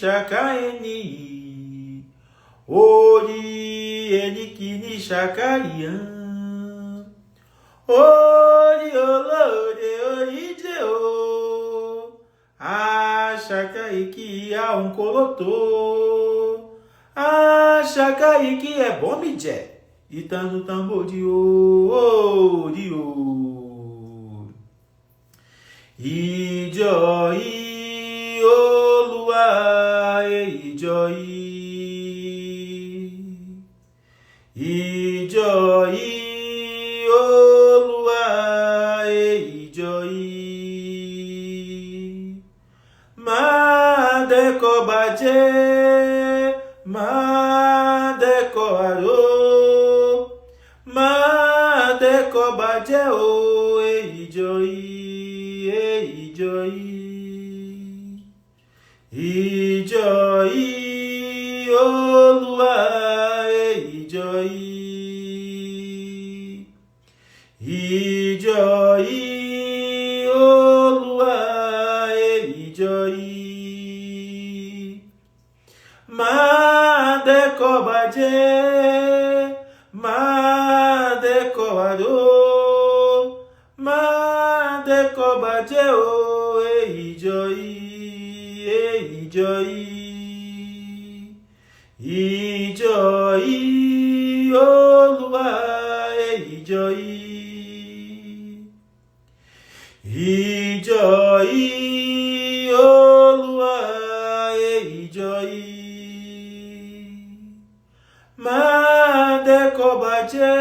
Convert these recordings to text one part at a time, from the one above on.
Shakaeni, Ori Enikini Shakaian, Ori Olore Ori Jeo, Ashakaiki a um colotô, Ashakaiki é bomidé, e tá no tambor de ouro, Ijoi Olua Ijoi, Ijoi Olua Ijoi, Madeko Baje, Madeko Aro, Madeko Baje o Ijoi, Ijoi Olua Ijoi, Ijoi Olua Ijoi, Madeko Baje, Madeko Aro, Madeko Baje o Ijoi, Ijoi Olua Ijoi, Ijoi Olua Ijoi, Madeko Baje,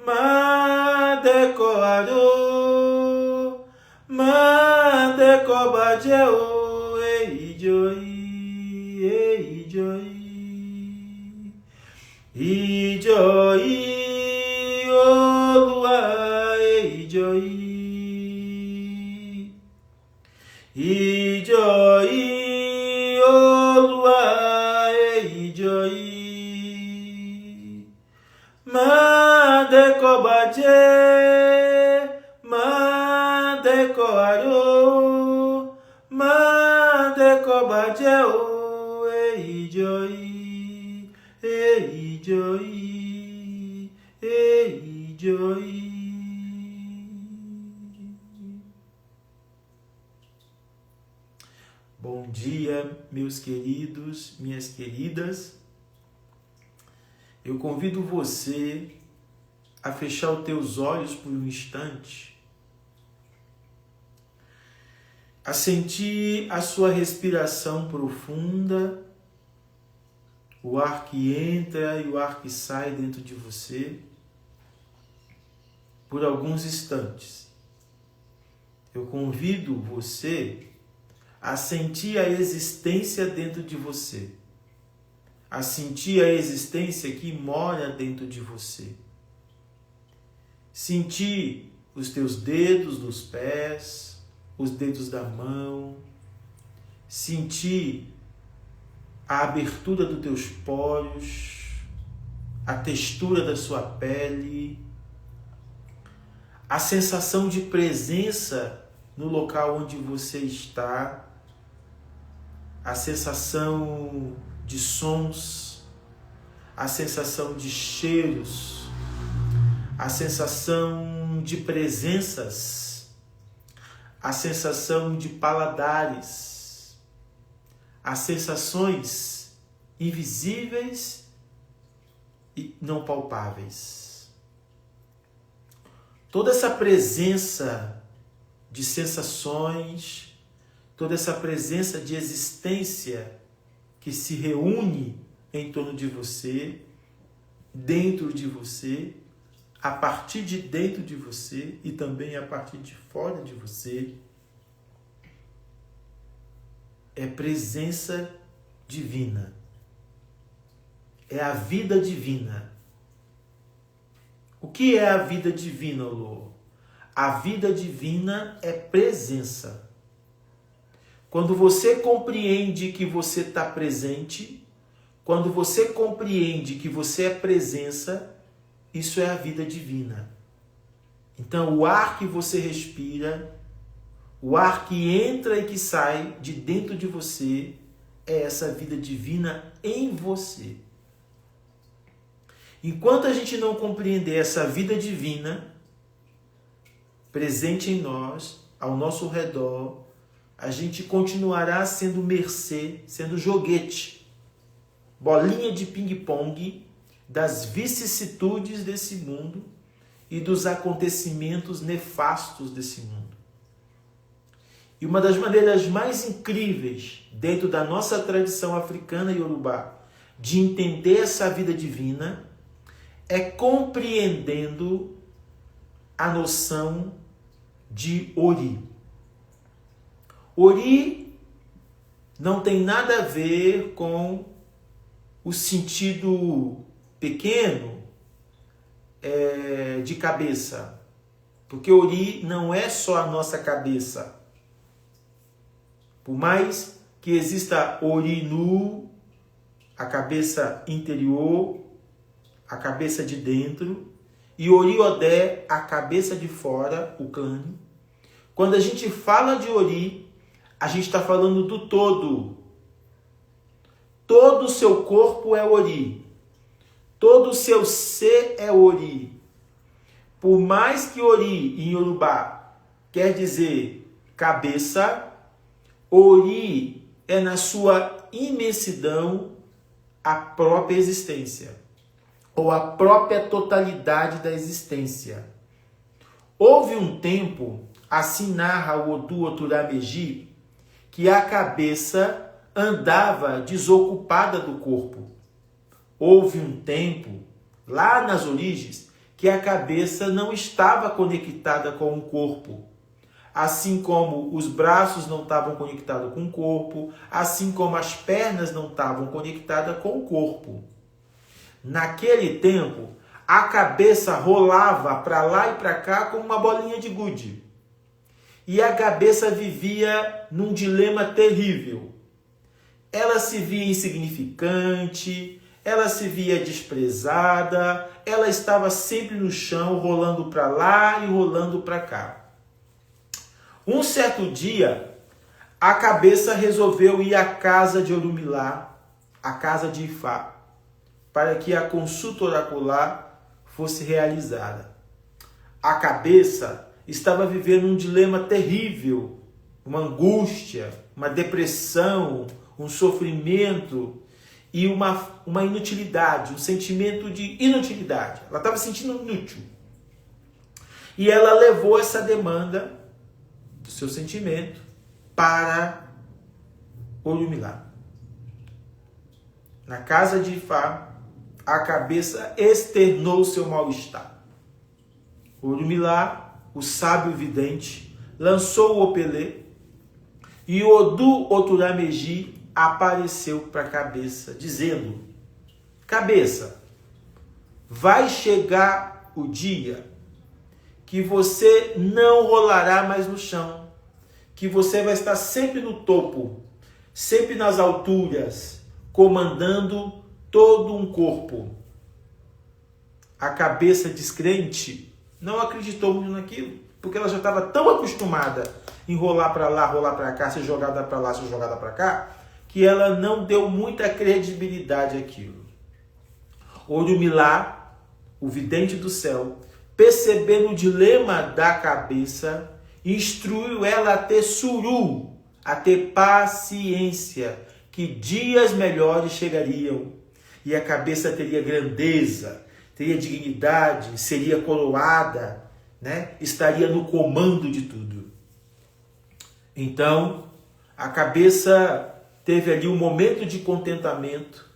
Madeko Aro, Madeko Baje o Ijoi, Ijoi Olua Ijoi, Ijoi Olua Ijoi, Madeko Baje, Madeko Aro, Madeko Baje o Ijoi, Ijoi. Bom dia, meus queridos, minhas queridas. Eu convido você a fechar os teus olhos por um instante, a sentir a sua respiração profunda, o ar que entra e o ar que sai dentro de você, por alguns instantes. Eu convido você a sentir a existência dentro de você, a sentir a existência que mora dentro de você. Sentir os teus dedos dos pés, os dedos da mão, sentir a abertura dos teus poros, a textura da sua pele, a sensação de presença no local onde você está, a sensação de sons, a sensação de cheiros, a sensação de presenças, a sensação de paladares, as sensações invisíveis e não palpáveis. Toda essa presença de sensações, toda essa presença de existência que se reúne em torno de você, dentro de você, a partir de dentro de você e também a partir de fora de você, é presença divina. É a vida divina. O que é a vida divina, Lô? A vida divina é presença. Quando você compreende que você está presente, quando você compreende que você é presença, isso é a vida divina. Então, o ar que você respira, O ar que entra e que sai de dentro de você é essa vida divina em você. Enquanto a gente não compreender essa vida divina presente em nós, ao nosso redor, a gente continuará sendo mercê, sendo joguete, bolinha de ping-pong das vicissitudes desse mundo e dos acontecimentos nefastos desse mundo. E uma das maneiras mais incríveis, dentro da nossa tradição africana e iorubá, de entender essa vida divina, é compreendendo a noção de Ori. Ori não tem nada a ver com o sentido pequeno de cabeça. Porque Ori não é só a nossa cabeça. Por mais que exista Ori Nu, a cabeça interior, a cabeça de dentro, e Ori Odé, a cabeça de fora, o clã. Quando a gente fala de Ori, a gente está falando do todo. Todo o seu corpo é Ori. Todo o seu ser é Ori. Por mais que Ori, em Yorubá, quer dizer cabeça, Ori é, na sua imensidão, a própria existência, ou a própria totalidade da existência. Houve um tempo, assim narra o Odu Oturameji, que a cabeça andava desocupada do corpo. Houve um tempo, lá nas origens, que a cabeça não estava conectada com o corpo. Assim como os braços não estavam conectados com o corpo, assim como as pernas não estavam conectadas com o corpo. Naquele tempo, a cabeça rolava para lá e para cá como uma bolinha de gude. E a cabeça vivia num dilema terrível. Ela se via insignificante, ela se via desprezada, ela estava sempre no chão, rolando para lá e rolando para cá. Um certo dia, a cabeça resolveu ir à casa de Orumilá, à casa de Ifá, para que a consulta oracular fosse realizada. A cabeça estava vivendo um dilema terrível, uma angústia, uma depressão, um sofrimento e uma inutilidade, um sentimento de inutilidade. Ela estava se sentindo inútil. E ela levou essa demanda do seu sentimento para Orumilá. Na casa de Ifá, a cabeça externou o seu mal-estar. Orumilá, o sábio vidente, lançou o opelê e Odu Oturameji apareceu para a cabeça, dizendo: cabeça, vai chegar o dia que você não rolará mais no chão, que você vai estar sempre no topo, sempre nas alturas, comandando todo um corpo. A cabeça descrente não acreditou muito naquilo, porque ela já estava tão acostumada em rolar para lá, rolar para cá, ser jogada para lá, ser jogada para cá, que ela não deu muita credibilidade àquilo. Orumilá, o vidente do céu, percebendo o dilema da cabeça, instruiu ela a ter suru, a ter paciência, que dias melhores chegariam e a cabeça teria grandeza, teria dignidade, seria coroada, né? Estaria no comando de tudo. Então, a cabeça teve ali um momento de contentamento,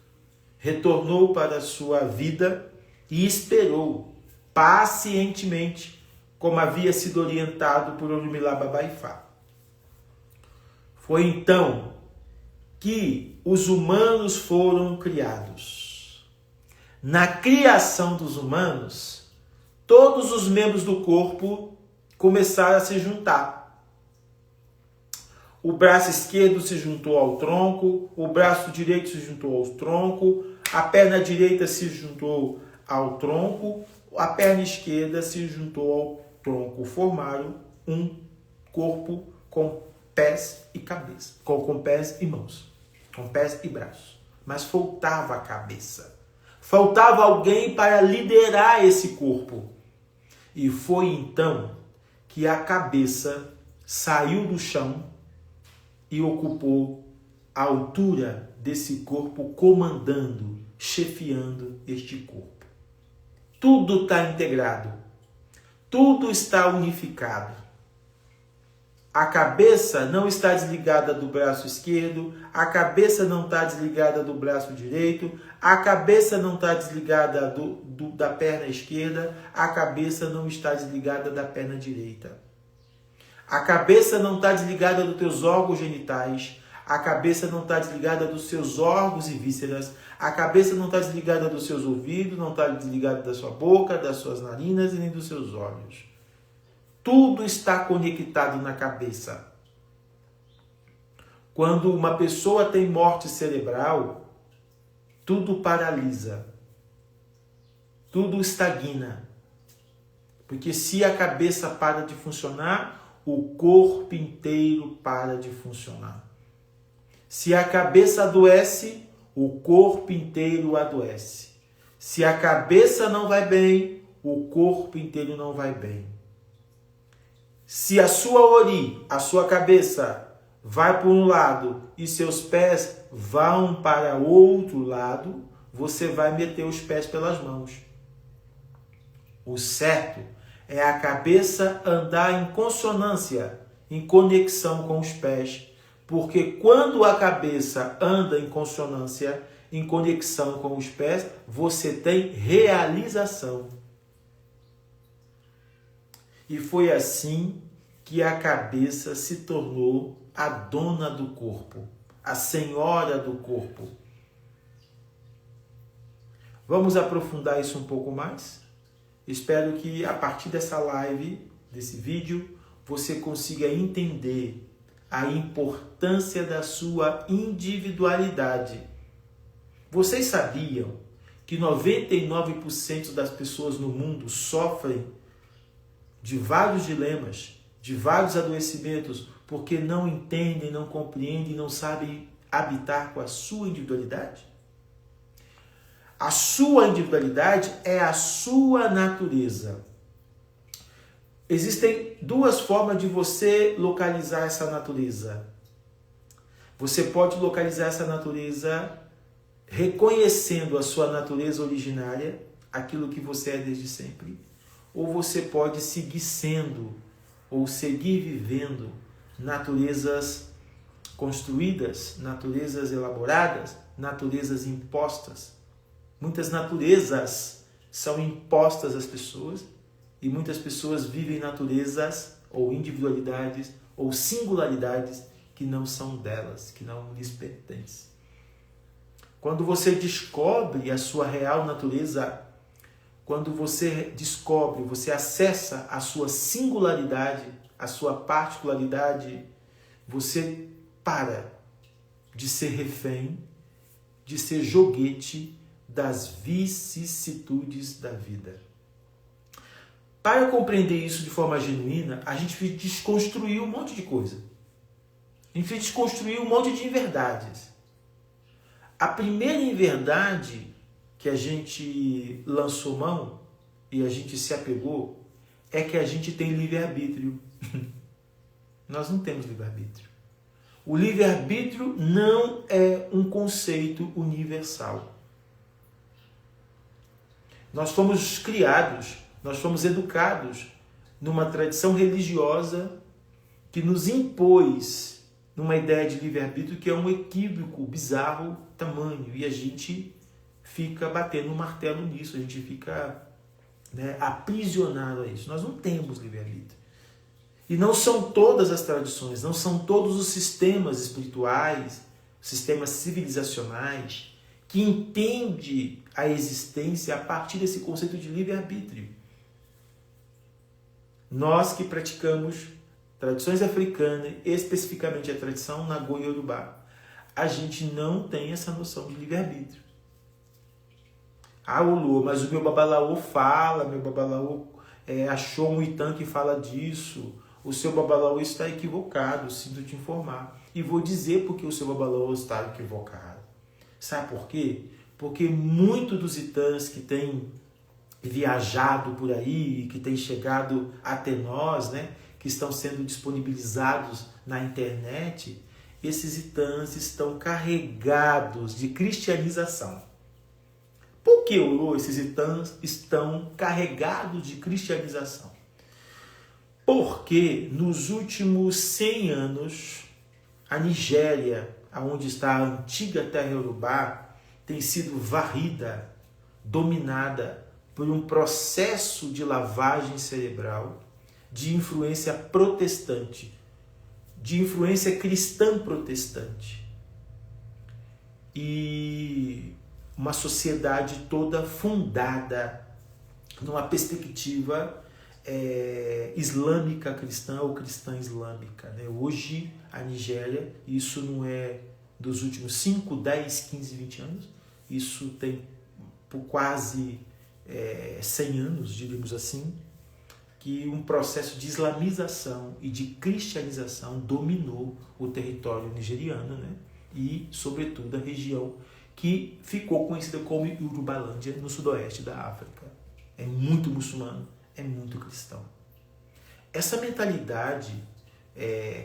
retornou para a sua vida e esperou pacientemente, como havia sido orientado por Orumilá Babá-Ifá. Foi então que os humanos foram criados. Na criação dos humanos, todos os membros do corpo começaram a se juntar. O braço esquerdo se juntou ao tronco, o braço direito se juntou ao tronco, a perna direita se juntou ao tronco, a perna esquerda se juntou ao tronco. Formaram um corpo com pés e cabeça, com pés e mãos, com pés e braços. Mas faltava a cabeça. Faltava alguém para liderar esse corpo. E foi então que a cabeça saiu do chão e ocupou a altura desse corpo, comandando, chefiando este corpo. Tudo está integrado. Tudo está unificado. A cabeça não está desligada do braço esquerdo, a cabeça não está desligada do braço direito, a cabeça não está desligada da perna esquerda, a cabeça não está desligada da perna direita. A cabeça não está desligada dos teus órgãos genitais, a cabeça não está desligada dos seus órgãos e vísceras, a cabeça não está desligada dos seus ouvidos, não está desligada da sua boca, das suas narinas e nem dos seus olhos. Tudo está conectado na cabeça. Quando uma pessoa tem morte cerebral, tudo paralisa. Tudo estagna. Porque se a cabeça para de funcionar, o corpo inteiro para de funcionar. Se a cabeça adoece, o corpo inteiro adoece. Se a cabeça não vai bem, o corpo inteiro não vai bem. Se a sua ori, a sua cabeça, vai para um lado e seus pés vão para outro lado, você vai meter os pés pelas mãos. O certo é a cabeça andar em consonância, em conexão com os pés, porque quando a cabeça anda em consonância, em conexão com os pés, você tem realização. E foi assim que a cabeça se tornou a dona do corpo, a senhora do corpo. Vamos aprofundar isso um pouco mais? Espero que a partir dessa live, desse vídeo, você consiga entender a importância da sua individualidade. Vocês sabiam que 99% das pessoas no mundo sofrem de vários dilemas, de vários adoecimentos, porque não entendem, não compreendem, não sabem habitar com a sua individualidade? A sua individualidade é a sua natureza. Existem duas formas de você localizar essa natureza. Você pode localizar essa natureza reconhecendo a sua natureza originária, aquilo que você é desde sempre, ou você pode seguir sendo ou seguir vivendo naturezas construídas, naturezas elaboradas, naturezas impostas. Muitas naturezas são impostas às pessoas e muitas pessoas vivem naturezas ou individualidades ou singularidades que não são delas, que não lhes pertencem. Quando você descobre a sua real natureza, quando você descobre, você acessa a sua singularidade, a sua particularidade, você para de ser refém, de ser joguete das vicissitudes da vida. Para compreender isso de forma genuína, a gente vai desconstruir um monte de coisa. A gente vai desconstruir um monte de inverdades. A primeira inverdade que a gente lançou mão e a gente se apegou é que a gente tem livre-arbítrio. Nós não temos livre-arbítrio. O livre-arbítrio não é um conceito universal. Nós fomos criados, nós fomos educados numa tradição religiosa que nos impôs numa ideia de livre-arbítrio que é um equívoco bizarro tamanho. E a gente fica batendo um martelo nisso, a gente fica aprisionado a isso. Nós não temos livre-arbítrio. E não são todas as tradições, não são todos os sistemas espirituais, sistemas civilizacionais, que entendem a existência a partir desse conceito de livre-arbítrio. Nós que praticamos tradições africanas, especificamente a tradição Nagô-Yorubá, a gente não tem essa noção de livre-arbítrio. Ah, Olô, mas o meu babalaô fala, meu babalaô achou um Itã que fala disso, o seu Babalaô está equivocado, sinto te informar. E vou dizer porque o seu Babalaô está equivocado. Sabe por quê? Porque muitos dos itãs que têm viajado por aí, que têm chegado até nós, né, que estão sendo disponibilizados na internet, esses itãs estão carregados de cristianização. Por que, Uru, esses itãs estão carregados de cristianização? Porque nos últimos 100 anos, a Nigéria, onde está a antiga terra Yorubá, tem sido varrida, dominada por um processo de lavagem cerebral, de influência protestante, de influência cristã protestante. E uma sociedade toda fundada numa perspectiva islâmica cristã ou cristã islâmica. Né? Hoje, a Nigéria, isso não é dos últimos 5, 10, 15, 20 anos, isso tem por quase 100 anos, diríamos assim, que um processo de islamização e de cristianização dominou o território nigeriano, né? E, sobretudo, a região que ficou conhecida como Yorubalândia, no sudoeste da África. É muito muçulmano, é muito cristão. Essa mentalidade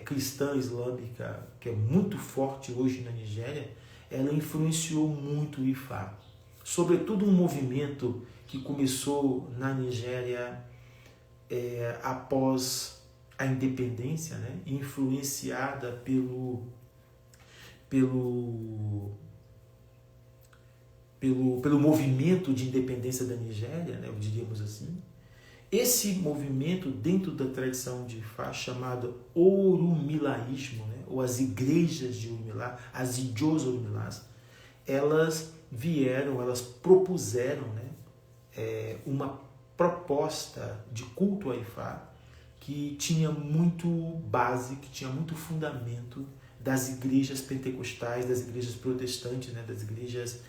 cristã islâmica, que é muito forte hoje na Nigéria, ela influenciou muito o Ifá. Sobretudo um movimento que começou na Nigéria após a independência, né? Influenciada pelo movimento de independência da Nigéria, né? Diríamos assim. Esse movimento, dentro da tradição de Ifá, chamado Orumilaísmo, né? Ou as igrejas de Orumilá, as Ijós Orumilás, elas propuseram, né? Uma proposta de culto a Ifá que tinha muito base, que tinha muito fundamento das igrejas pentecostais, das igrejas protestantes, né? Das igrejas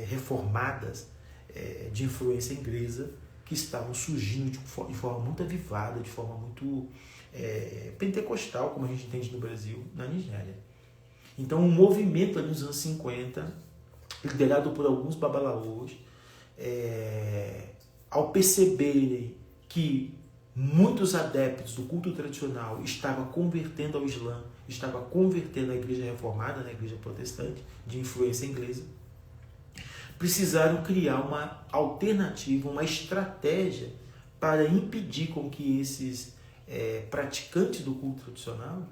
reformadas de influência inglesa, que estavam surgindo de forma muito avivada, de forma muito pentecostal, como a gente entende no Brasil, na Nigéria. Então, um movimento ali nos anos 50, liderado por alguns babalaôs, ao perceberem que muitos adeptos do culto tradicional estavam convertendo ao Islã, estavam convertendo a igreja reformada, a igreja protestante, de influência inglesa, precisaram criar uma alternativa, uma estratégia para impedir com que esses praticantes do culto tradicional,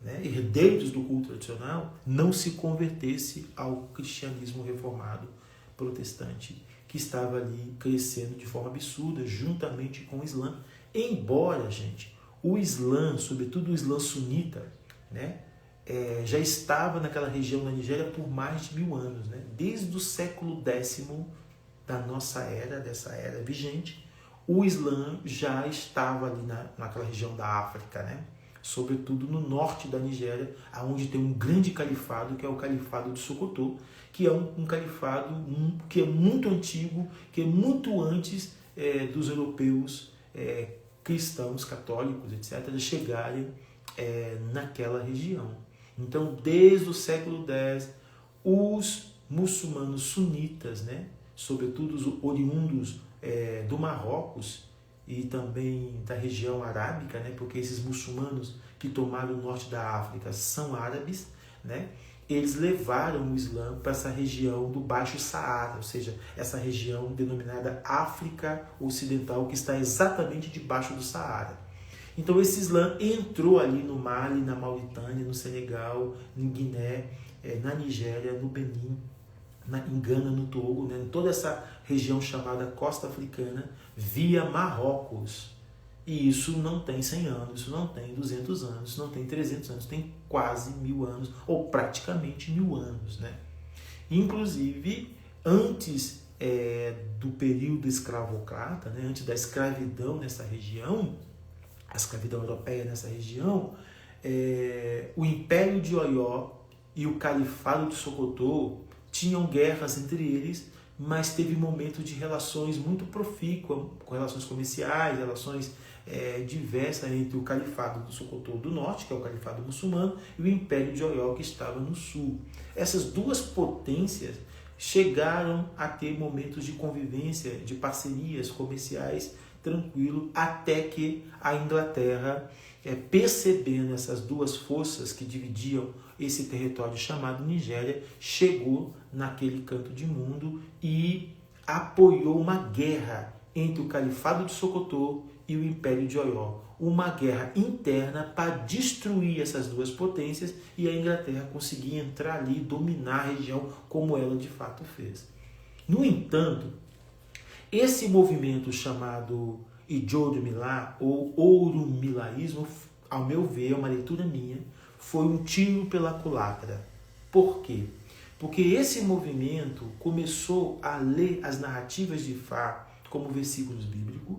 né, herdeiros do culto tradicional, não se convertessem ao cristianismo reformado protestante, que estava ali crescendo de forma absurda, juntamente com o Islã. Embora, gente, o Islã, sobretudo o Islã sunita, né, já estava naquela região da Nigéria por mais de 1000 anos, né? Desde o século X da nossa era, dessa era vigente, o Islã já estava ali naquela região da África, né? Sobretudo no norte da Nigéria, onde tem um grande califado, que é o califado de Sokoto, que é um califado que é muito antigo, que é muito antes dos europeus cristãos, católicos, etc., chegarem naquela região. Então, desde o século X, os muçulmanos sunitas, né, sobretudo os oriundos do Marrocos e também da região arábica, né, porque esses muçulmanos que tomaram o norte da África são árabes, né, eles levaram o Islã para essa região do Baixo Saara, ou seja, essa região denominada África Ocidental, que está exatamente debaixo do Saara. Então esse Islã entrou ali no Mali, na Mauritânia, no Senegal, em Guiné, na Nigéria, no Benin, em Gana, no Togo, né, em toda essa região chamada Costa Africana, via Marrocos. E isso não tem 100 anos, isso não tem 200 anos, isso não tem 300 anos, tem quase 1000 anos, ou praticamente 1000 anos. Né? Inclusive, antes do período escravocrata, né, antes da escravidão nessa região, a escravidão europeia nessa região, o Império de Oió e o Califado de Sokoto tinham guerras entre eles mas teve momentos de relações muito profícuas, com relações comerciais, relações diversas entre o Califado do Socotor do Norte, que é o Califado muçulmano, e o Império de Oió, que estava no Sul. Essas duas potências chegaram a ter momentos de convivência, de parcerias comerciais tranquilo, até que a Inglaterra, percebendo essas duas forças que dividiam esse território chamado Nigéria, chegou naquele canto de mundo e apoiou uma guerra entre o Califado de Socotor e o Império de Oió. Uma guerra interna para destruir essas duas potências e a Inglaterra conseguir entrar ali e dominar a região como ela de fato fez. No entanto, esse movimento chamado Ijó-do-Milá ou Ouro-milaísmo, ao meu ver, é uma leitura minha, foi um tiro pela culatra. Por quê? Porque esse movimento começou a ler as narrativas de Fá como versículos bíblicos,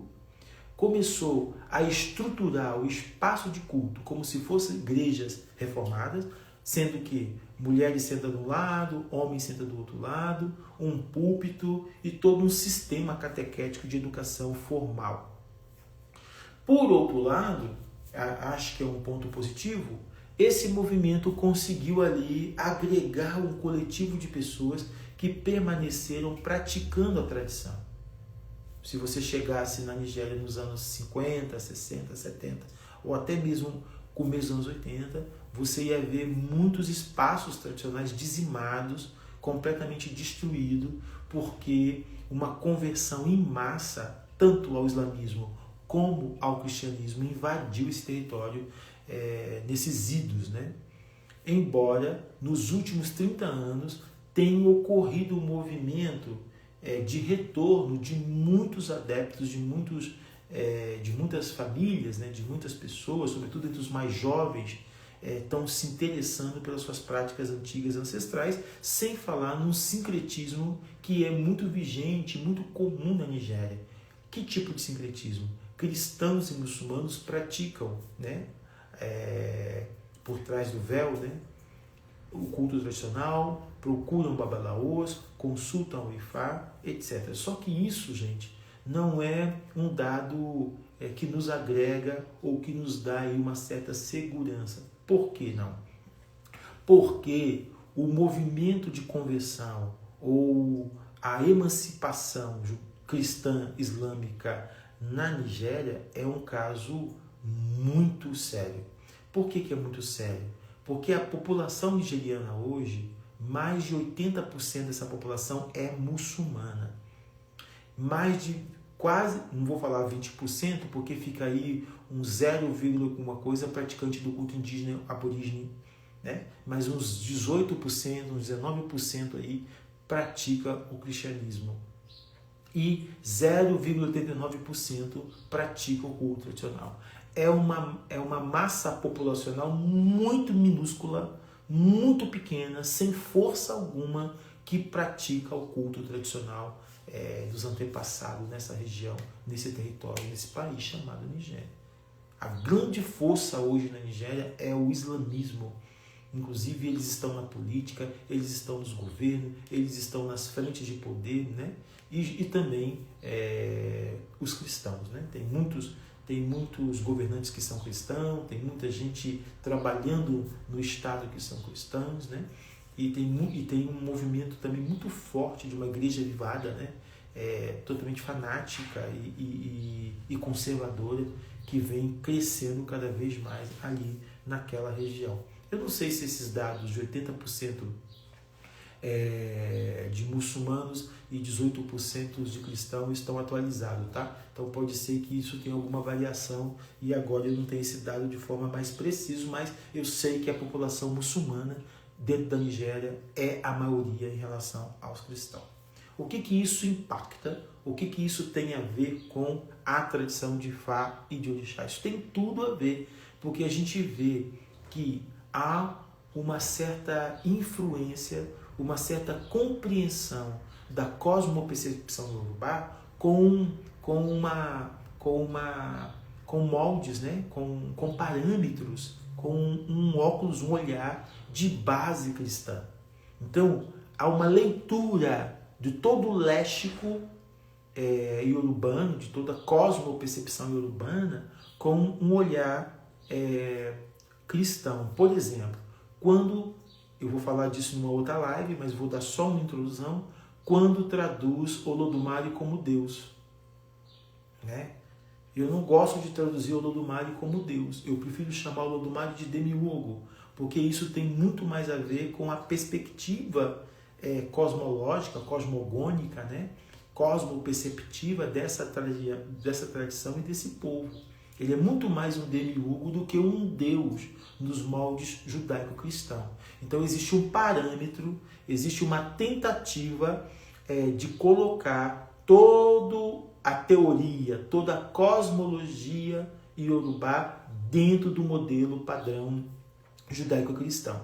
começou a estruturar o espaço de culto como se fossem igrejas reformadas, sendo que mulheres sentam de um lado, homens sentam do outro lado, um púlpito e todo um sistema catequético de educação formal. Por outro lado, acho que é um ponto positivo, esse movimento conseguiu ali agregar um coletivo de pessoas que permaneceram praticando a tradição. Se você chegasse na Nigéria nos anos 50, 60, 70, ou até mesmo começo dos anos 80, você ia ver muitos espaços tradicionais dizimados, completamente destruídos, porque uma conversão em massa, tanto ao islamismo como ao cristianismo, invadiu esse território nesses idos, né? Embora nos últimos 30 anos tenha ocorrido um movimento de retorno de muitos adeptos, de muitas famílias, né, de muitas pessoas, sobretudo entre os mais jovens, estão se interessando pelas suas práticas antigas ancestrais, sem falar num sincretismo que é muito vigente, muito comum na Nigéria. Que tipo de sincretismo? Cristãos e muçulmanos praticam, né, por trás do véu, né, o culto tradicional, procuram babalaôs, consultam o Ifá, etc. Só que isso, gente, não é um dado que nos agrega ou que nos dá aí uma certa segurança. Por que não? Porque o movimento de conversão ou a emancipação cristã islâmica na Nigéria é um caso muito sério. Por que é muito sério? Porque a população nigeriana hoje, mais de 80% dessa população é muçulmana. Mais de quase, não vou falar 20%, porque fica aí um 0, alguma coisa praticante do culto indígena aborígene, né? Mas uns 18%, uns 19% aí pratica o cristianismo. E 0,89% pratica o culto tradicional. É uma massa populacional muito minúscula, muito pequena, sem força alguma, que pratica o culto tradicional dos antepassados nessa região, nesse território, nesse país chamado Nigéria. A grande força hoje na Nigéria é o islamismo. Inclusive, eles estão na política, eles estão nos governos, eles estão nas frentes de poder, né? E também os cristãos, né? Tem muitos governantes que são cristãos, tem muita gente trabalhando no Estado que são cristãos, né? E tem um movimento também muito forte de uma igreja avivada, né? Totalmente fanática e conservadora, que vem crescendo cada vez mais ali naquela região. Eu não sei se esses dados de 80% de muçulmanos e 18% de cristãos estão atualizados, tá? Então pode ser que isso tenha alguma variação e agora eu não tenho esse dado de forma mais precisa, mas eu sei que a população muçulmana dentro da Nigéria é a maioria em relação aos cristãos. O que isso impacta? O que isso tem a ver com a tradição de Ifá e de Orixá? Isso tem tudo a ver, porque a gente vê que há uma certa influência, uma certa compreensão da cosmopercepção Yorubá com moldes, né? com parâmetros, com um olhar de base cristã. Então, há uma leitura de todo o léxico iorubano, de toda a cosmopercepção iorubana, com um olhar cristão. Por exemplo, quando, eu vou falar disso numa outra live, mas vou dar só uma introdução, quando traduz Olodumare como Deus. Né? Eu não gosto de traduzir Olodumare como Deus, eu prefiro chamar Olodumare de Demiurgo, porque isso tem muito mais a ver com a perspectiva cosmológica, cosmogônica, né? Cosmoperceptiva dessa tradição e desse povo. Ele é muito mais um demiurgo do que um deus nos moldes judaico-cristão. Então existe um parâmetro, existe uma tentativa de colocar toda a teoria, toda a cosmologia iorubá dentro do modelo padrão judaico-cristão.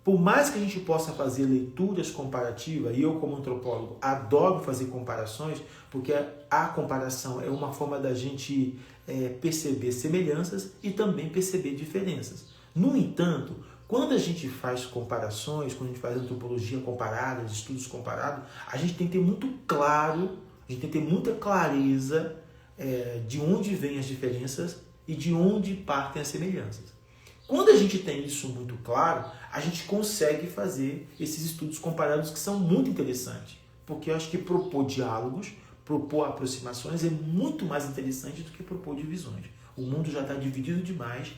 Por mais que a gente possa fazer leituras comparativas, e eu como antropólogo adoro fazer comparações, porque a comparação é uma forma da gente perceber semelhanças e também perceber diferenças. No entanto, quando a gente faz comparações, quando a gente faz antropologia comparada, estudos comparados, a gente tem que ter muito claro, a gente tem que ter muita clareza de onde vêm as diferenças e de onde partem as semelhanças. Quando a gente tem isso muito claro, a gente consegue fazer esses estudos comparados que são muito interessantes. Porque eu acho que propor diálogos, propor aproximações é muito mais interessante do que propor divisões. O mundo já está dividido demais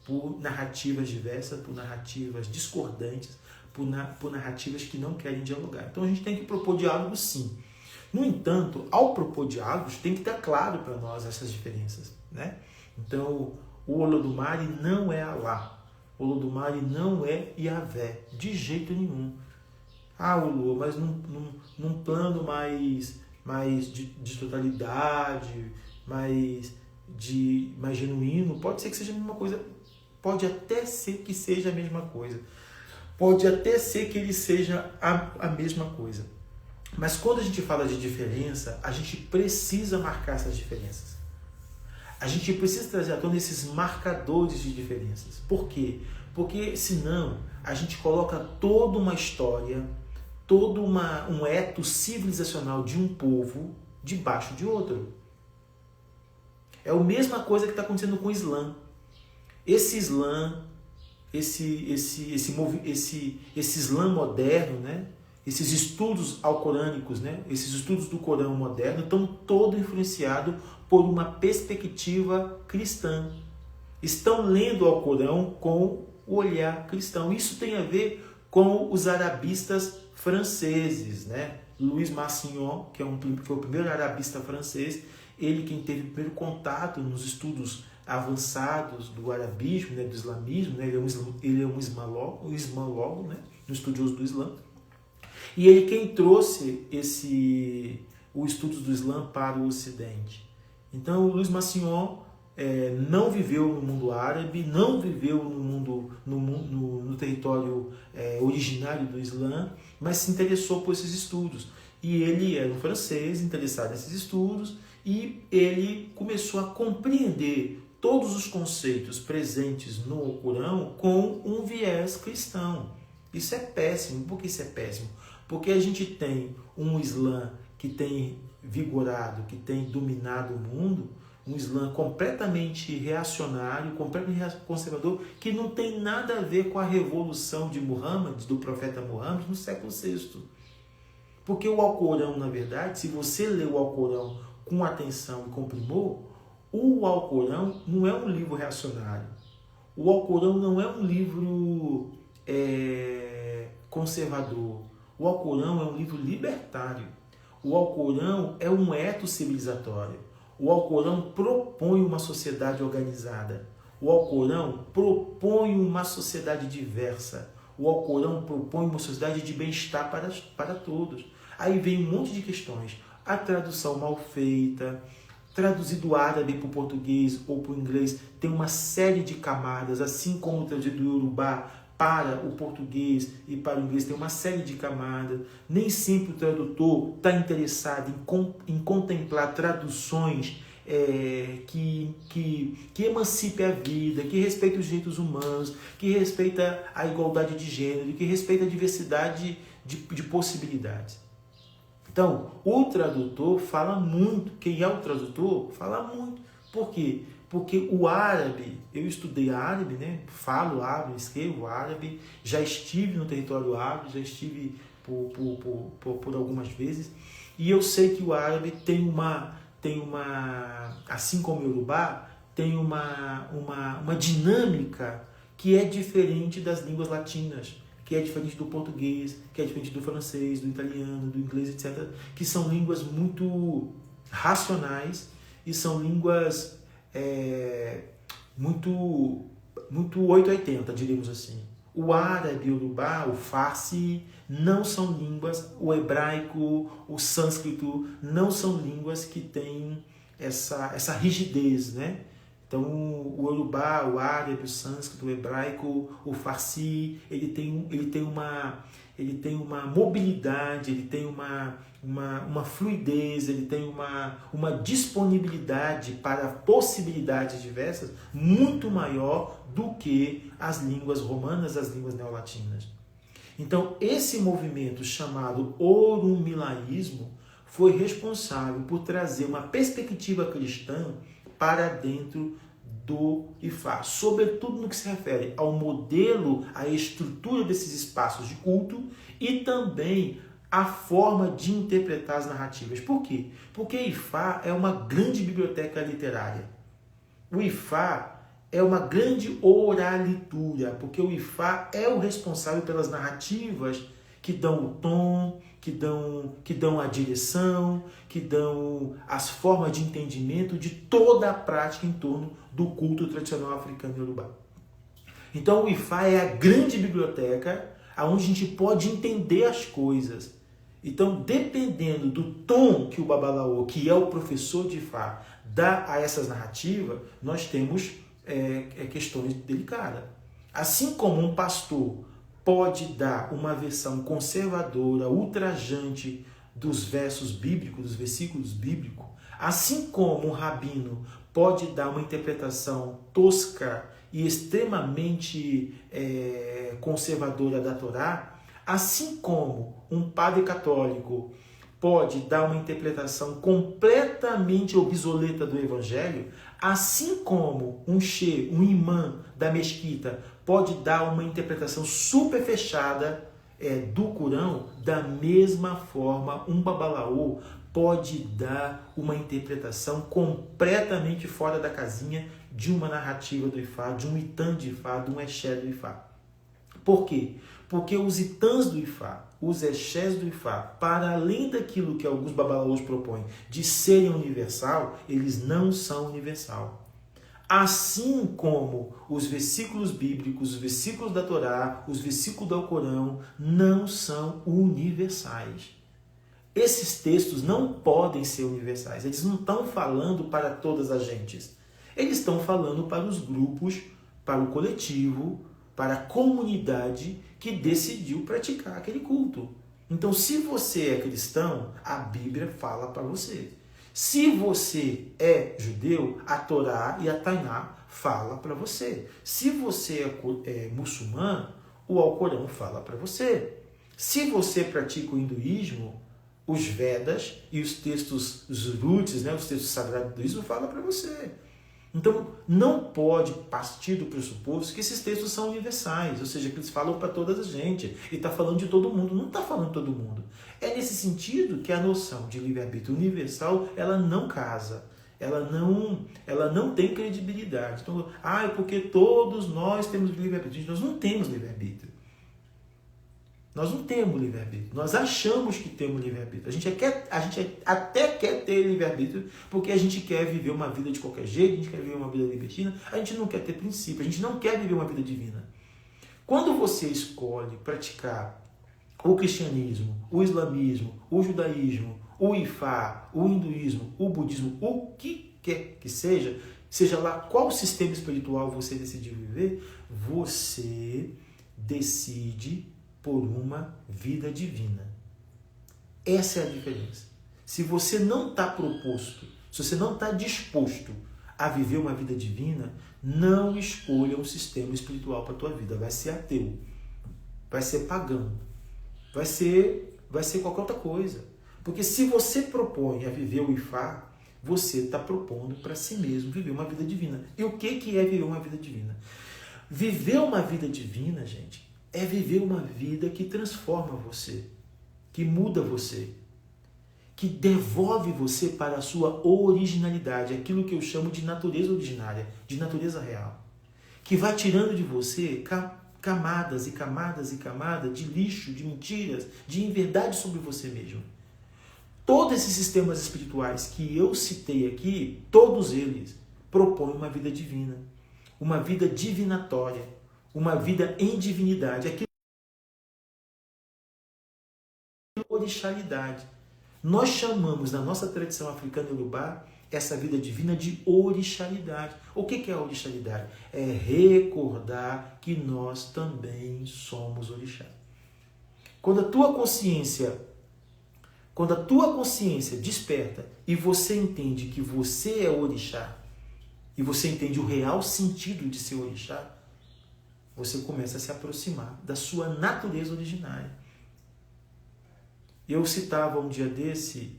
por narrativas diversas, por narrativas discordantes, por narrativas que não querem dialogar. Então a gente tem que propor diálogos sim. No entanto, ao propor diálogos, tem que estar claro para nós essas diferenças. Né? Então, o Olodumare não é Alá. O Olodumare não é Yahvé, de jeito nenhum. Lua, mas num plano mais de totalidade, mais genuíno, pode ser que seja a mesma coisa. Pode até ser que seja a mesma coisa. Pode até ser que ele seja a mesma coisa. Mas quando a gente fala de diferença, a gente precisa marcar essas diferenças. A gente precisa trazer à tona esses marcadores de diferenças. Por quê? Porque senão a gente coloca toda uma história, todo um etos civilizacional de um povo debaixo de outro. É a mesma coisa que está acontecendo com o Islã. Esse Islã, esse Islã moderno, né? Esses estudos alcorânicos, né? Esses estudos do Corão moderno estão todos influenciados por uma perspectiva cristã. Estão lendo o Alcorão com o olhar cristão. Isso tem a ver com os arabistas franceses, né? Louis Massignon, que foi o primeiro arabista francês, ele quem teve o primeiro contato nos estudos avançados do arabismo, né, do islamismo, né? Ele é um ismólogo, né? Um estudioso do Islã. E ele quem trouxe o estudo do Islã para o Ocidente. Então, o Louis Massignon não viveu no mundo árabe, não viveu no território originário do Islã, mas se interessou por esses estudos. E ele era um francês interessado nesses estudos e ele começou a compreender todos os conceitos presentes no Corão com um viés cristão. Isso é péssimo. Por que isso é péssimo? Porque a gente tem um Islã que tem vigorado, que tem dominado o mundo, um Islã completamente reacionário, completamente conservador, que não tem nada a ver com a revolução de Muhammad, do profeta Muhammad, no século VI. Porque o Alcorão, na verdade, se você lê o Alcorão com atenção e com primor, o Alcorão não é um livro reacionário. O Alcorão não é um livro conservador. O Alcorão é um livro libertário. O Alcorão é um etos civilizatório. O Alcorão propõe uma sociedade organizada. O Alcorão propõe uma sociedade diversa. O Alcorão propõe uma sociedade de bem-estar para todos. Aí vem um monte de questões. A tradução mal feita, traduzido do árabe para o português ou para o inglês, tem uma série de camadas, assim como traduzido do iorubá para o português e para o inglês tem uma série de camadas. Nem sempre o tradutor está interessado em contemplar traduções que emancipe a vida, que respeite os direitos humanos, que respeita a igualdade de gênero, que respeita a diversidade de possibilidades. Então, o tradutor fala muito. Quem é o tradutor fala muito. Por quê? Porque o árabe, eu estudei árabe, né? Falo árabe, escrevo árabe, já estive no território árabe, já estive por algumas vezes, e eu sei que o árabe tem uma assim como o Iorubá, tem uma dinâmica que é diferente das línguas latinas, que é diferente do português, que é diferente do francês, do italiano, do inglês, etc., que são línguas muito racionais e são línguas muito 880, diríamos assim. O árabe, o Iorubá, o farsi não são línguas, o hebraico, o sânscrito não são línguas que têm essa rigidez, né? Então, o Iorubá, o árabe, o sânscrito, o hebraico, o farsi, ele tem uma mobilidade, ele tem uma fluidez, ele tem uma disponibilidade para possibilidades diversas muito maior do que as línguas romanas, as línguas neolatinas. Então, esse movimento chamado orumilaísmo foi responsável por trazer uma perspectiva cristã para dentro do Ifá, sobretudo no que se refere ao modelo, à estrutura desses espaços de culto e também a forma de interpretar as narrativas. Por quê? Porque Ifá é uma grande biblioteca literária. O Ifá é uma grande oralitura, porque o Ifá é o responsável pelas narrativas que dão o tom, que dão a direção, que dão as formas de entendimento de toda a prática em torno do culto tradicional africano e iorubá. Então o Ifá é a grande biblioteca onde a gente pode entender as coisas. Então, dependendo do tom que o Babalaô, que é o professor de Ifá, dá a essas narrativas, nós temos questões delicadas. Assim como um pastor pode dar uma versão conservadora, ultrajante dos versos bíblicos, dos versículos bíblicos, assim como um rabino pode dar uma interpretação tosca e extremamente conservadora da Torá, assim como um padre católico pode dar uma interpretação completamente obsoleta do Evangelho, assim como um sheikh, um imã da mesquita, pode dar uma interpretação super fechada do Corão, da mesma forma um babalaô pode dar uma interpretação completamente fora da casinha de uma narrativa do Ifá, de um Itã de Ifá, de um Exé do Ifá. Por quê? Porque os Itãs do Ifá, os Exés do Ifá, para além daquilo que alguns babalaôs propõem de serem universal, eles não são universal. Assim como os versículos bíblicos, os versículos da Torá, os versículos do Alcorão não são universais. Esses textos não podem ser universais. Eles não estão falando para todas as gentes. Eles estão falando para os grupos, para o coletivo, para a comunidade que decidiu praticar aquele culto. Então, se você é cristão, a Bíblia fala para você. Se você é judeu, a Torá e a Tainá fala para você. Se você é muçulmano, o Alcorão fala para você. Se você pratica o hinduísmo, os Vedas e os textos Zrutis, os textos sagrados do hinduísmo falam para você. Então, não pode partir do pressuposto que esses textos são universais, ou seja, que eles falam para toda a gente, e está falando de todo mundo. Não está falando de todo mundo. É nesse sentido que a noção de livre-arbítrio universal, ela não casa, ela não tem credibilidade. Então, é porque todos nós temos livre-arbítrio. Nós não temos livre-arbítrio. Nós não temos livre-arbítrio. Nós achamos que temos livre-arbítrio. A gente até quer ter livre-arbítrio porque a gente quer viver uma vida de qualquer jeito, a gente quer viver uma vida libertina, a gente não quer ter princípio, a gente não quer viver uma vida divina. Quando você escolhe praticar o cristianismo, o islamismo, o judaísmo, o Ifá, o hinduísmo, o budismo, o que quer que seja lá qual sistema espiritual você decidir viver, você decide por uma vida divina. Essa é a diferença. Se você não está proposto, se você não está disposto a viver uma vida divina, não escolha um sistema espiritual para a tua vida. Vai ser ateu, vai ser pagão, vai ser qualquer outra coisa. Porque se você propõe a viver o Ifá, você está propondo para si mesmo viver uma vida divina. E o que é viver uma vida divina? Viver uma vida divina, gente, é viver uma vida que transforma você, que muda você, que devolve você para a sua originalidade, aquilo que eu chamo de natureza originária, de natureza real, que vai tirando de você camadas e camadas e camadas de lixo, de mentiras, de inverdade sobre você mesmo. Todos esses sistemas espirituais que eu citei aqui, todos eles propõem uma vida divina, uma vida divinatória, uma vida em divindade, aquilo que é orixalidade. Nós chamamos, na nossa tradição africana iorubá, essa vida divina de orixalidade. O que é a orixalidade? É recordar que nós também somos orixá. Quando a tua consciência desperta e você entende que você é orixá, e você entende o real sentido de ser orixá, você começa a se aproximar da sua natureza originária. Eu citava um dia desse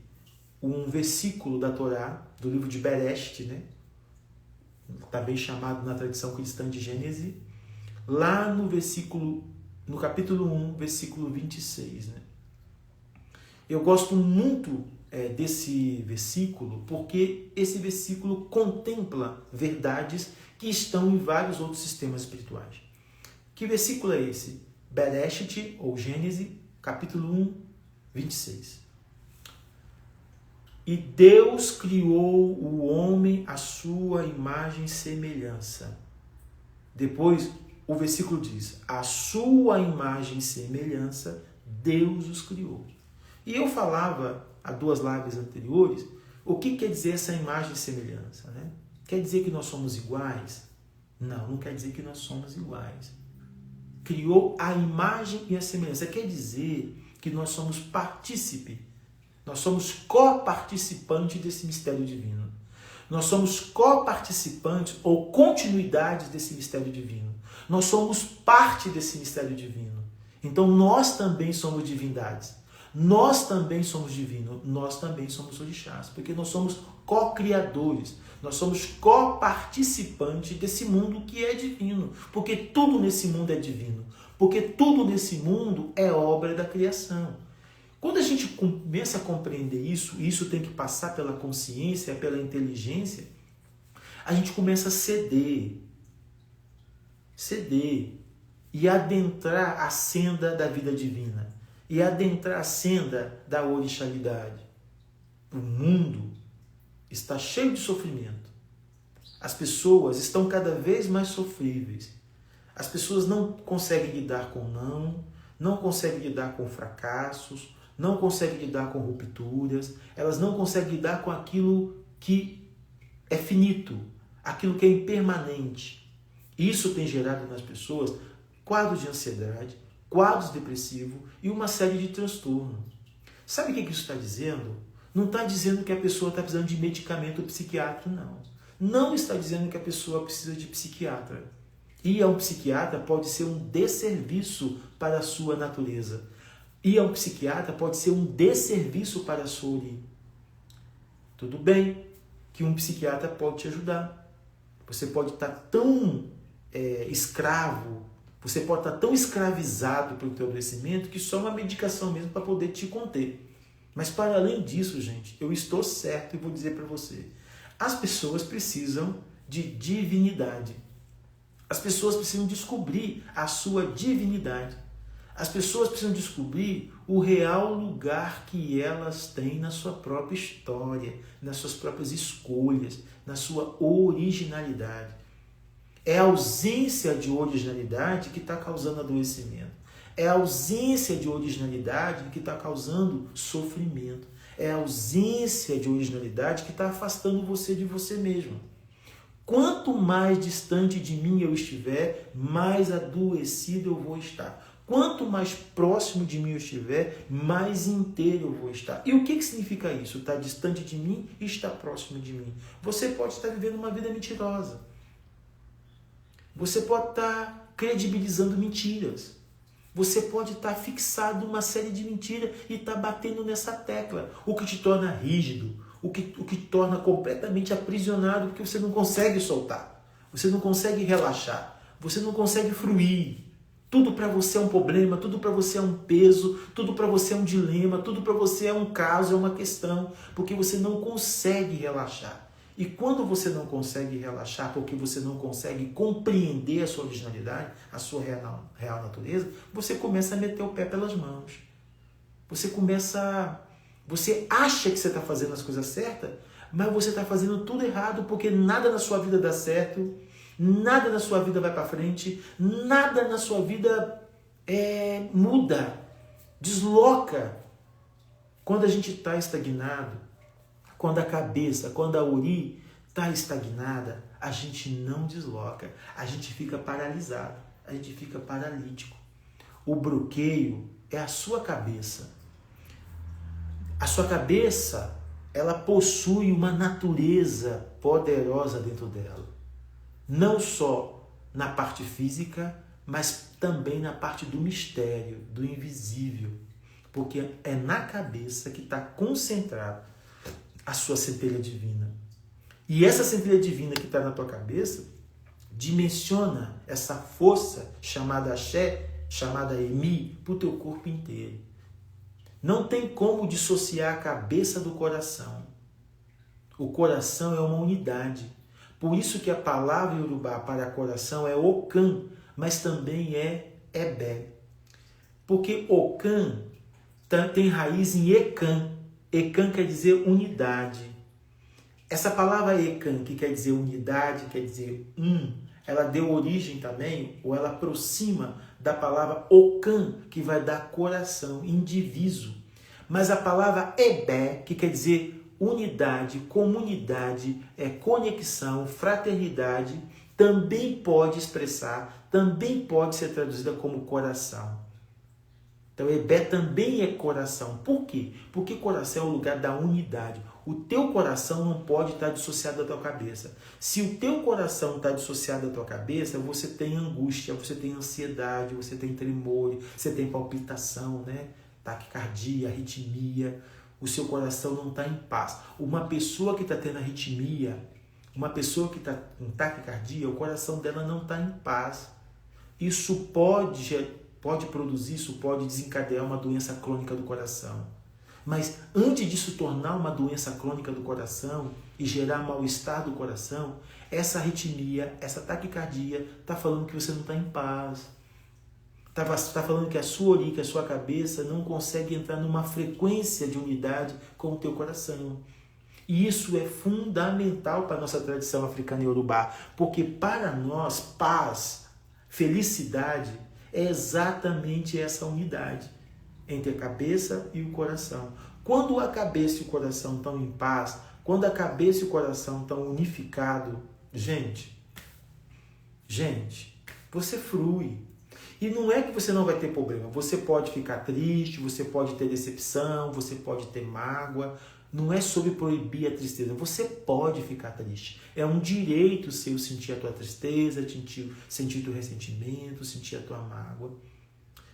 um versículo da Torá, do livro de Bereshit, né? Também chamado na tradição cristã de Gênesis, lá no capítulo 1, versículo 26. Né? Eu gosto muito desse versículo, porque esse versículo contempla verdades que estão em vários outros sistemas espirituais. Que versículo é esse? Bereshit, ou Gênesis, capítulo 1, 26. E Deus criou o homem à sua imagem e semelhança. Depois, o versículo diz, a sua imagem e semelhança, Deus os criou. E eu falava, há 2 lives anteriores, o que quer dizer essa imagem e semelhança? Né? Quer dizer que nós somos iguais? Não, não quer dizer que nós somos iguais. Criou a imagem e a semelhança. Quer dizer que nós somos partícipe. Nós somos coparticipantes desse mistério divino. Nós somos coparticipantes ou continuidades desse mistério divino. Nós somos parte desse mistério divino. Então nós também somos divindades. Nós também somos divinos. Nós também somos orixás. Porque nós somos co-criadores. Nós somos coparticipantes desse mundo que é divino. Porque tudo nesse mundo é divino. Porque tudo nesse mundo é obra da criação. Quando a gente começa a compreender isso, e isso tem que passar pela consciência, pela inteligência, a gente começa a ceder e adentrar a senda da vida divina, e adentrar a senda da orixalidade. O mundo está cheio de sofrimento. As pessoas estão cada vez mais sofríveis. As pessoas não conseguem lidar com não conseguem lidar com fracassos, não conseguem lidar com rupturas, elas não conseguem lidar com aquilo que é finito, aquilo que é impermanente. Isso tem gerado nas pessoas quadros de ansiedade, quadros depressivos e uma série de transtornos. Sabe o que isso está dizendo? Não está dizendo que a pessoa está precisando de medicamento psiquiátrico, não. Não está dizendo que a pessoa precisa de psiquiatra. Ir a um psiquiatra pode ser um desserviço para a sua natureza. Ir a um psiquiatra pode ser um desserviço para a sua origem. Tudo bem que um psiquiatra pode te ajudar. Você pode estar tão escravo, você pode estar tão escravizado pelo teu adoecimento que só uma medicação mesmo para poder te conter. Mas para além disso, gente, eu estou certo e vou dizer para você, as pessoas precisam de divinidade. As pessoas precisam descobrir a sua divinidade. As pessoas precisam descobrir o real lugar que elas têm na sua própria história, nas suas próprias escolhas, na sua originalidade. É a ausência de originalidade que está causando adoecimento. É a ausência de originalidade que está causando sofrimento. É a ausência de originalidade que está afastando você de você mesmo. Quanto mais distante de mim eu estiver, mais adoecido eu vou estar. Quanto mais próximo de mim eu estiver, mais inteiro eu vou estar. E o que significa isso? Estar distante de mim e estar próximo de mim. Você pode estar vivendo uma vida mentirosa. Você pode estar credibilizando mentiras. Você pode estar fixado numa série de mentiras e estar batendo nessa tecla, o que te torna rígido, o que te torna completamente aprisionado, porque você não consegue soltar, você não consegue relaxar, você não consegue fruir. Tudo para você é um problema, tudo para você é um peso, tudo para você é um dilema, tudo para você é um caso, é uma questão, porque você não consegue relaxar. E quando você não consegue relaxar, porque você não consegue compreender a sua originalidade, a sua real natureza, você começa a meter o pé pelas mãos. Você acha que você está fazendo as coisas certas, mas você está fazendo tudo errado, porque nada na sua vida dá certo, nada na sua vida vai para frente, nada na sua vida muda, desloca. Quando a gente está estagnado, quando a cabeça, quando a uri está estagnada, a gente não desloca, a gente fica paralisado, a gente fica paralítico. O bloqueio é a sua cabeça. A sua cabeça, ela possui uma natureza poderosa dentro dela. Não só na parte física, mas também na parte do mistério, do invisível. Porque é na cabeça que está concentrada a sua centelha divina. E essa centelha divina que está na tua cabeça dimensiona essa força chamada Axé, chamada Emi, para o teu corpo inteiro. Não tem como dissociar a cabeça do coração. O coração é uma unidade. Por isso que a palavra iorubá para coração é Okan, mas também é Ebé. Porque Okan tem raiz em Ekan. Ekan quer dizer unidade. Essa palavra Ekan, que quer dizer unidade, quer dizer ela deu origem também, ou ela aproxima da palavra Okan, que vai dar coração, indiviso. Mas a palavra Ebé, que quer dizer unidade, comunidade, conexão, fraternidade, também pode expressar, também pode ser traduzida como coração. Então, Ebé também é coração. Por quê? Porque coração é o lugar da unidade. O teu coração não pode estar dissociado da tua cabeça. Se o teu coração está dissociado da tua cabeça, você tem angústia, você tem ansiedade, você tem tremor, você tem palpitação, né? Taquicardia, arritmia. O seu coração não está em paz. Uma pessoa que está tendo arritmia, uma pessoa que está com taquicardia, o coração dela não está em paz. Isso pode produzir, isso pode desencadear uma doença crônica do coração. Mas antes disso tornar uma doença crônica do coração e gerar mal-estar do coração, essa arritmia, essa taquicardia está falando que você não está em paz. Está falando que a sua ori, que a sua cabeça não consegue entrar numa frequência de unidade com o teu coração. E isso é fundamental para a nossa tradição africana iorubá, porque para nós, paz, felicidade, é exatamente essa unidade entre a cabeça e o coração. Quando a cabeça e o coração estão em paz, quando a cabeça e o coração estão unificados, gente, você flui. E não é que você não vai ter problema. Você pode ficar triste, você pode ter decepção, você pode ter mágoa. Não é sobre proibir a tristeza. Você pode ficar triste. É um direito seu sentir a tua tristeza, sentir o teu ressentimento, sentir a tua mágoa.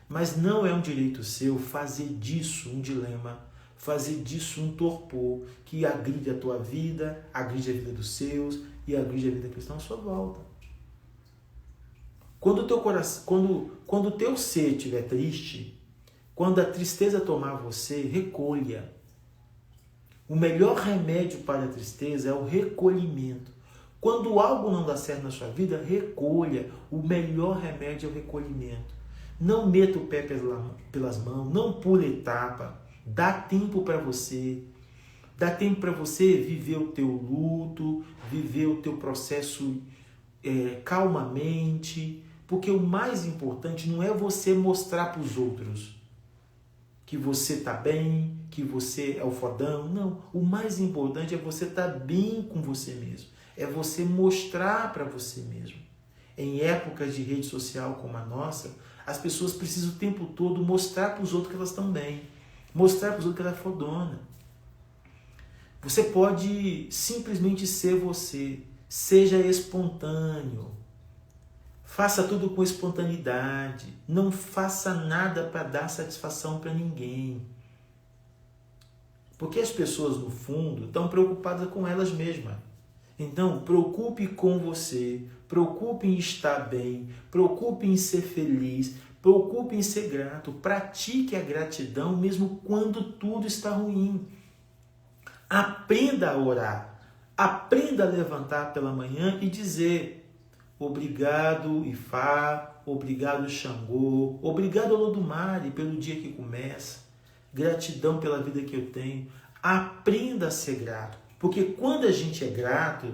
Mas não é um direito seu fazer disso um dilema, fazer disso um torpor que agride a tua vida, agride a vida dos seus e agride a vida que estão à sua volta. Quando o teu ser estiver triste, quando a tristeza tomar você, recolha. O melhor remédio para a tristeza é o recolhimento. Quando algo não dá certo na sua vida, recolha. O melhor remédio é o recolhimento. Não meta o pé pelas mãos, não pule etapa. Dá tempo para você. Dá tempo para você viver o teu luto, viver o teu processo calmamente. Porque o mais importante não é você mostrar para os outros que você está bem, que você é o fodão. Não, o mais importante é você estar bem com você mesmo. É você mostrar para você mesmo. Em épocas de rede social como a nossa, as pessoas precisam o tempo todo mostrar para os outros que elas estão bem. Mostrar para os outros que ela é fodona. Você pode simplesmente ser você. Seja espontâneo. Faça tudo com espontaneidade. Não faça nada para dar satisfação para ninguém. Porque as pessoas, no fundo, estão preocupadas com elas mesmas. Então, preocupe com você, preocupe em estar bem, preocupe em ser feliz, preocupe em ser grato. Pratique a gratidão mesmo quando tudo está ruim. Aprenda a orar. Aprenda a levantar pela manhã e dizer: obrigado, Ifá, obrigado, Xangô, obrigado, Olodumare, pelo dia que começa. Gratidão pela vida que eu tenho. Aprenda a ser grato. Porque quando a gente é grato,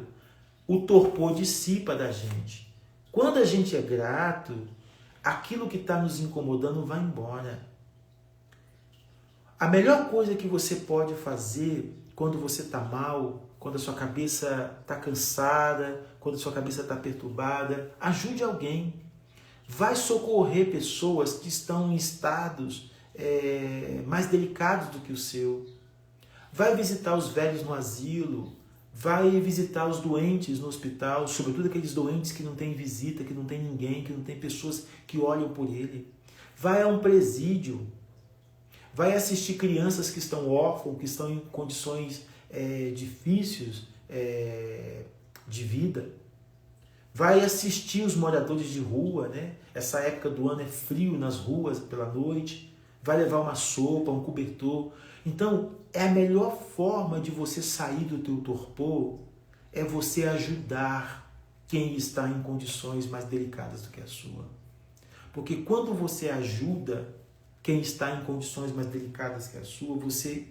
o torpor dissipa da gente. Quando a gente é grato, aquilo que está nos incomodando vai embora. A melhor coisa que você pode fazer quando você está mal, quando a sua cabeça está cansada, quando a sua cabeça está perturbada, ajude alguém. Vai socorrer pessoas que estão em estados mais delicados do que o seu. Vai visitar os velhos no asilo, vai visitar os doentes no hospital, sobretudo aqueles doentes que não têm visita, que não tem ninguém, que não tem pessoas que olham por ele. Vai a um presídio, vai assistir crianças que estão órfãos, que estão em condições difíceis de vida. Vai assistir os moradores de rua, né? Essa época do ano é frio nas ruas pela noite. Vai levar uma sopa, um cobertor. Então, a melhor forma de você sair do teu torpor é você ajudar quem está em condições mais delicadas do que a sua. Porque quando você ajuda quem está em condições mais delicadas que a sua, você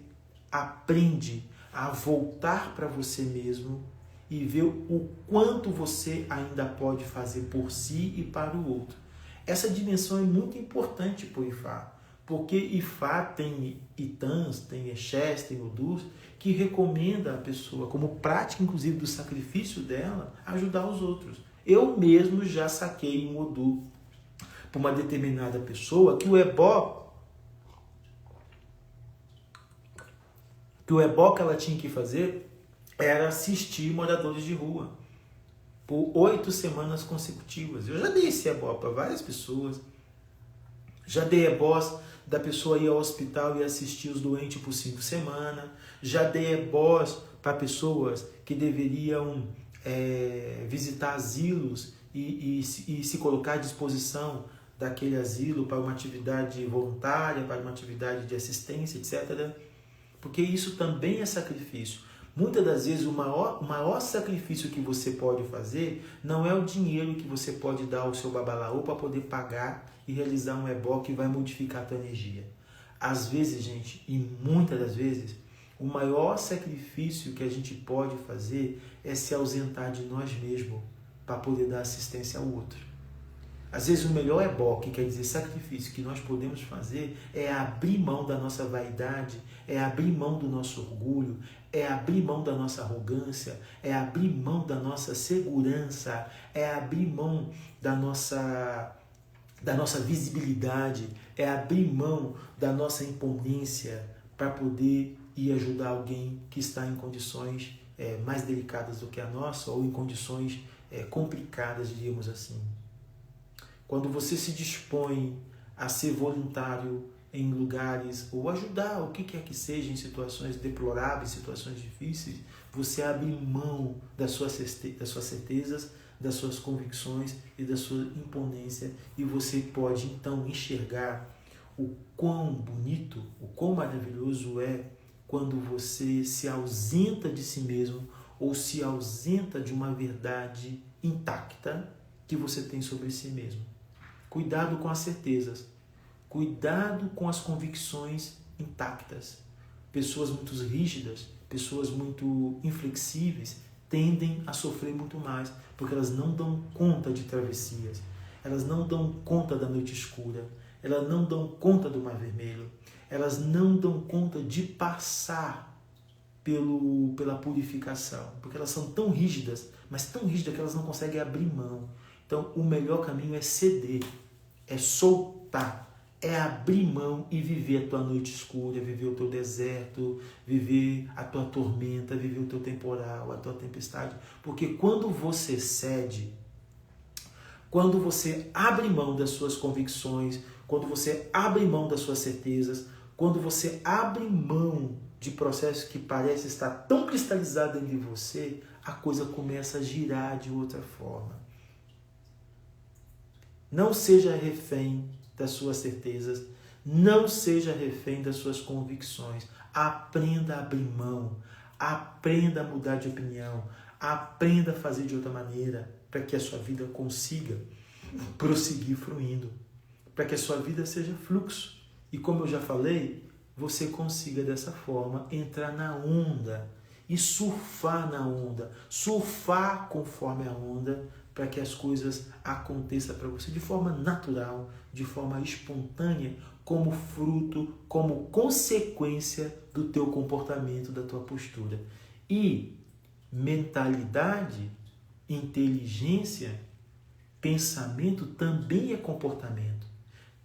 aprende a voltar para você mesmo e ver o quanto você ainda pode fazer por si e para o outro. Essa dimensão é muito importante para o Ifá. Porque Ifá tem Itãs, tem Exés, tem Odus, que recomenda a pessoa, como prática inclusive do sacrifício dela, ajudar os outros. Eu mesmo já saquei um Odu para uma determinada pessoa que o ebó que ela tinha que fazer era assistir moradores de rua por 8 semanas consecutivas. Eu já dei esse ebó para várias pessoas. Já dei ebós da pessoa ir ao hospital e assistir os doentes por 5 semanas. Já dei ebós para pessoas que deveriam visitar asilos e se colocar à disposição daquele asilo para uma atividade voluntária, para uma atividade de assistência, etc. Porque isso também é sacrifício. Muitas das vezes o maior sacrifício que você pode fazer não é o dinheiro que você pode dar ao seu babalaô para poder pagar e realizar um ebó que vai modificar a tua energia. Às vezes, gente, e muitas das vezes, o maior sacrifício que a gente pode fazer é se ausentar de nós mesmos para poder dar assistência ao outro. Às vezes o melhor ebó, que quer dizer sacrifício, que nós podemos fazer é abrir mão da nossa vaidade, é abrir mão do nosso orgulho, é abrir mão da nossa arrogância, é abrir mão da nossa segurança, é abrir mão da nossa visibilidade, é abrir mão da nossa imponência para poder ir ajudar alguém que está em condições mais delicadas do que a nossa ou em condições complicadas, diríamos assim. Quando você se dispõe a ser voluntário em lugares ou ajudar o que quer que seja em situações deploráveis, situações difíceis, você abre mão das suas certezas, das suas convicções e da sua imponência, e você pode então enxergar o quão bonito, o quão maravilhoso é quando você se ausenta de si mesmo ou se ausenta de uma verdade intacta que você tem sobre si mesmo. Cuidado com as certezas, cuidado com as convicções intactas. Pessoas muito rígidas, pessoas muito inflexíveis tendem a sofrer muito mais, porque elas não dão conta de travessias, elas não dão conta da noite escura, elas não dão conta do mar vermelho, elas não dão conta de passar pela purificação, porque elas são tão rígidas, mas tão rígidas que elas não conseguem abrir mão. Então, o melhor caminho é ceder, é soltar, é abrir mão e viver a tua noite escura, viver o teu deserto, viver a tua tormenta, viver o teu temporal, a tua tempestade. Porque quando você cede, Quando você abre mão das suas convicções, quando você abre mão das suas certezas, quando você abre mão de processos que parecem estar tão cristalizados dentro de você, a coisa começa a girar de outra forma. Não seja refém das suas certezas, não seja refém das suas convicções. Aprenda a abrir mão, aprenda a mudar de opinião, aprenda a fazer de outra maneira, para que a sua vida consiga prosseguir fluindo, para que a sua vida seja fluxo. E como eu já falei, você consiga dessa forma entrar na onda e surfar na onda, surfar conforme a onda, para que as coisas aconteçam para você de forma natural, de forma espontânea, como fruto, como consequência do teu comportamento, da tua postura. E mentalidade, inteligência, pensamento também é comportamento.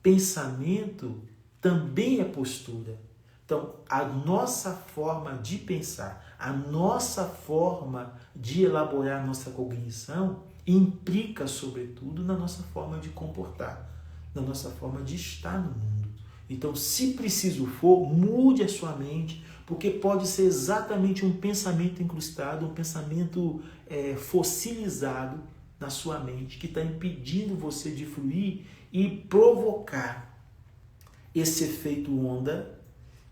Pensamento também é postura. Então, a nossa forma de pensar, a nossa forma de elaborar a nossa cognição implica, sobretudo, na nossa forma de comportar, na nossa forma de estar no mundo. Então, se preciso for, mude a sua mente, porque pode ser exatamente um pensamento incrustado, um pensamento fossilizado na sua mente, que está impedindo você de fluir e provocar esse efeito onda,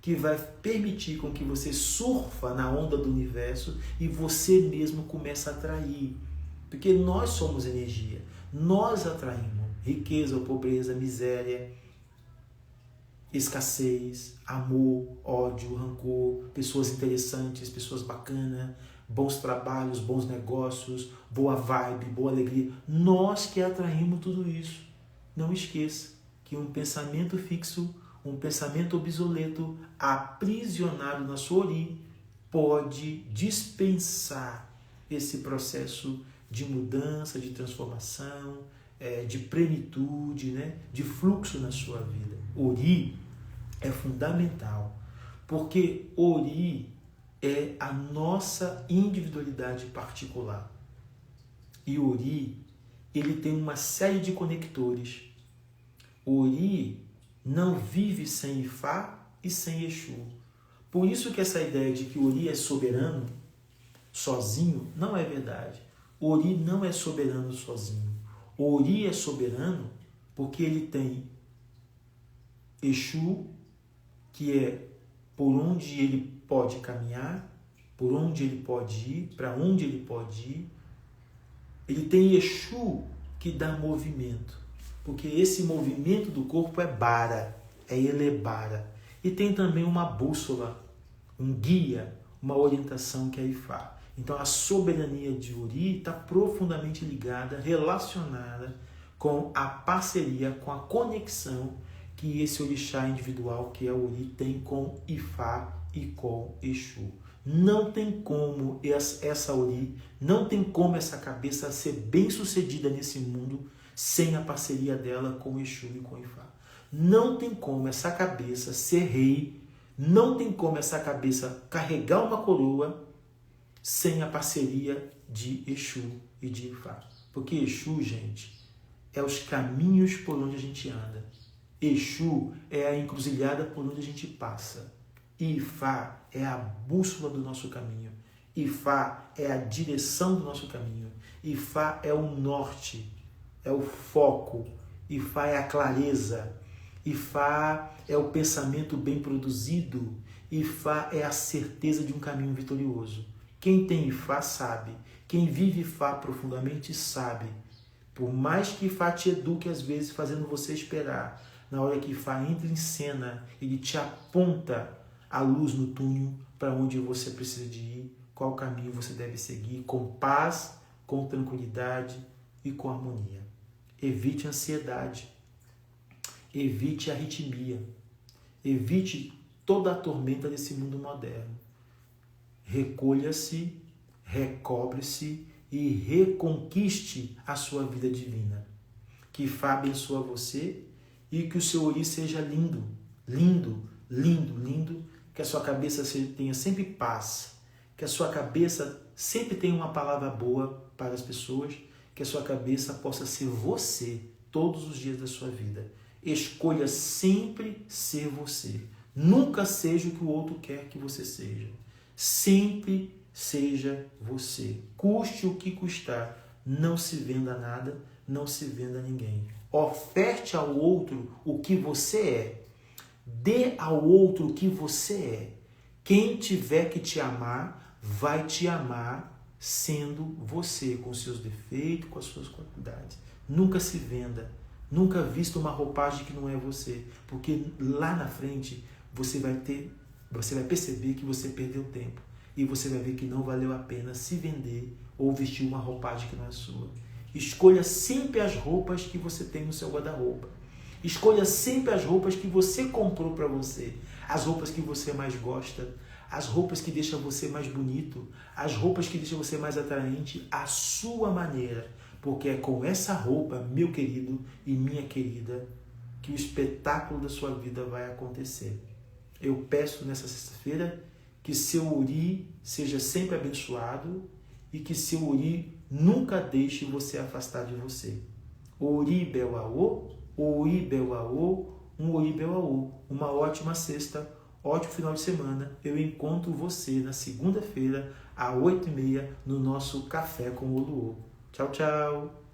que vai permitir com que você surfa na onda do universo e você mesmo começa a atrair. Porque nós somos energia, nós atraímos riqueza ou pobreza, miséria, escassez, amor, ódio, rancor, pessoas interessantes, pessoas bacanas, bons trabalhos, bons negócios, boa vibe, boa alegria. Nós que atraímos tudo isso. Não esqueça que um pensamento fixo, um pensamento obsoleto, aprisionado na sua ori, pode dispensar esse processo de mudança, de transformação, de plenitude, né? De fluxo na sua vida. Ori é fundamental, porque ori é a nossa individualidade particular. E ori, ele tem uma série de conectores. Ori não vive sem Ifá e sem Exu. Por isso que essa ideia de que Ori é soberano, sozinho, não é verdade. Ori não é soberano sozinho. Ori é soberano porque ele tem Exu, que é por onde ele pode caminhar, por onde ele pode ir, para onde ele pode ir. Ele tem Exu que dá movimento, porque esse movimento do corpo é bara, é elebara. E tem também uma bússola, um guia, uma orientação que é Ifá. Então a soberania de Ori está profundamente ligada, relacionada com a parceria, com a conexão que esse orixá individual, que é o Ori, tem com Ifá e com Exu. Não tem como essa Ori, não tem como essa cabeça ser bem sucedida nesse mundo sem a parceria dela com Exu e com Ifá. Não tem como essa cabeça ser rei, não tem como essa cabeça carregar uma coroa sem a parceria de Exu e de Ifá. Porque Exu, gente, é os caminhos por onde a gente anda. Exu é a encruzilhada por onde a gente passa. Ifá é a bússola do nosso caminho. Ifá é a direção do nosso caminho. Ifá é o norte, é o foco. Ifá é a clareza. Ifá é o pensamento bem produzido. Ifá é a certeza de um caminho vitorioso. Quem tem Ifá sabe. Quem vive Ifá profundamente sabe. Por mais que Ifá te eduque às vezes fazendo você esperar, na hora que Ifá entra em cena, ele te aponta a luz no túnel para onde você precisa de ir, qual caminho você deve seguir, com paz, com tranquilidade e com harmonia. Evite a ansiedade, evite a arritmia, evite toda a tormenta desse mundo moderno. Recolha-se, recobre-se e reconquiste a sua vida divina. Que Ifá abençoe você e que o seu Ori seja lindo, lindo, lindo, lindo, que a sua cabeça tenha sempre paz, que a sua cabeça sempre tenha uma palavra boa para as pessoas, que a sua cabeça possa ser você todos os dias da sua vida. Escolha sempre ser você. Nunca seja o que o outro quer que você seja. Sempre seja você. Custe o que custar. Não se venda nada, não se venda a ninguém. Oferte ao outro o que você é. Dê ao outro o que você é. Quem tiver que te amar, vai te amar sendo você, com seus defeitos, com as suas qualidades. Nunca se venda. Nunca vista uma roupagem que não é você. Porque lá na frente você vai perceber que você perdeu tempo. E você vai ver que não valeu a pena se vender ou vestir uma roupagem que não é sua. Escolha sempre as roupas que você tem no seu guarda-roupa. Escolha sempre as roupas que você comprou para você. As roupas que você mais gosta. As roupas que deixam você mais bonito. As roupas que deixam você mais atraente. A sua maneira. Porque é com essa roupa, meu querido e minha querida, que o espetáculo da sua vida vai acontecer. Eu peço nessa sexta-feira que seu Uri seja sempre abençoado e que seu Uri nunca deixe você afastar de você. Ori Belauô, Oi Belauô, Oi Belauô. Uma ótima sexta, ótimo final de semana. Eu encontro você na segunda-feira, às 8h30, no nosso Café com o Oluô. Tchau, tchau!